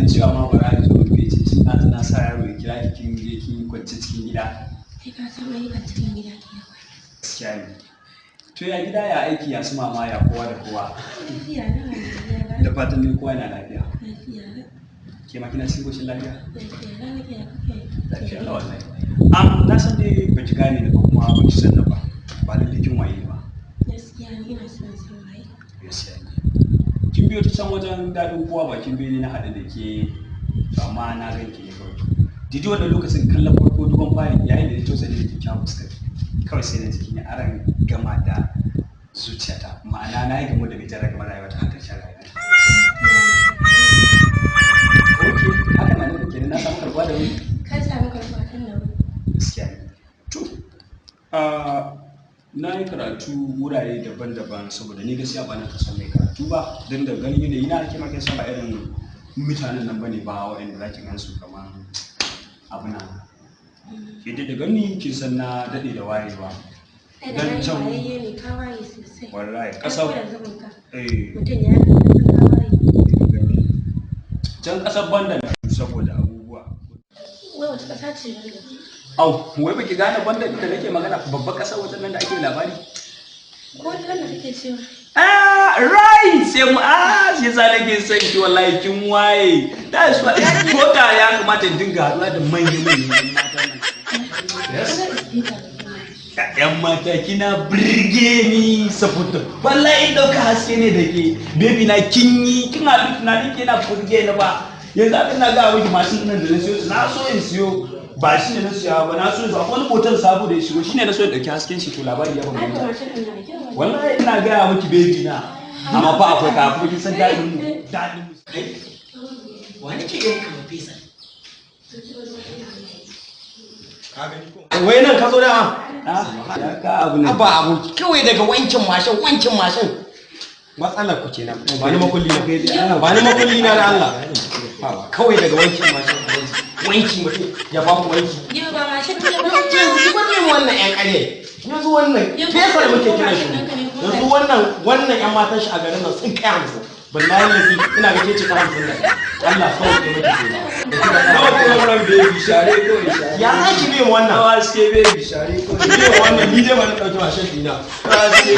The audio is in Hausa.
cewa ma bara da zuwa bai ce tun na sa yaro ya kira ki kin je kin kwance cikin gida. Kai ka san ayyukan cikin gida ke da kwai. Gaskiya ne. To ya gida ya aiki ya su mama ya kowa da kowa. Lafiya na lafiya. Da fatan dai kowa yana lafiya. Lafiya na. Ke ma kina cikin koshin lafiya? Lafiya na lafiya kake. Lafiya na wallahi. Na san dai ba ki gane ni ba kuma ba ki san ba. Ba lalle kin waye ba. Gaskiya ni ina son saurayi. Gaskiya ne. Kin biyo ta can wajen daɗin kowa ba kin biyo ni na haɗu da ke amma na gan ki ne kawai. Didi wannan lokacin kallon farko dukkan fari yayin da ya tosa da kyakkyawan fuskar kawai sai na jikin ya aran gama da zuciyata ma'ana na yi gamo da bai tara gama rayuwa ta hankali shan rayuwa. Ok, haka na nufin kenan na samu karɓa da wuri. Ka samu karɓa kan da wuri. Gaskiya ne. To, na yi karatu wurare daban-daban saboda ni gaskiya ba na kasan mai karatu ba don da ganin yanayi na ake makin sama irin mutanen nan bane ba waɗanda za ki gansu kamar abu na. Ke da gani kin san na daɗe da wayewa. Dan can waye ne ka waye sosai. Wallahi Kasar ƙasar mutum ya can ƙasar banda na saboda abubuwa. wai wata ƙasa ce wanda Au, wai baki gane banda da nake magana babbar ƙasar wajen nan da ake labari? ko wata wanda kake cewa Right! Sai mu shi yasa nake son ki wallahi kin waye. Da su ko da ya kamata in dinga haɗuwa da manyan mata nan. Yes. Yan mata kina birge ni saboda wallahi dauka haske ne da ke baby na kin haɗu tunanin ke na birge ni ba. Yanzu abin na ga miki mashin nan da na siyo na so in siyo ba shi ne na siya ba na so in zaɓi wani motar sabo da ya shigo shi ne na so in ɗauki hasken shi to labari ya bambanta. Wallahi ina gaya miki baby na amma fa akwai kafin kin san daɗin mu wani ke yin kama fesa wai nan ka zo da ya ka abu ne abba abu kawai daga wankin mashin matsalar ku kenan ba ni makulli na da Allah kawai daga wankin mashin wanki mutum ya ba ku wanki yau ba mashin ne ba yanzu wannan yan kare yanzu wannan fesa da muke kira shi yanzu wannan yan matan shi a garin nan sun kai 50 wallahi nabi ina ga kece ka 50 da Allah sauke muke wannan baby share kawai ya zaki bi wannan haske baby share kawai wannan ni dai ba na dauki mashin dina haske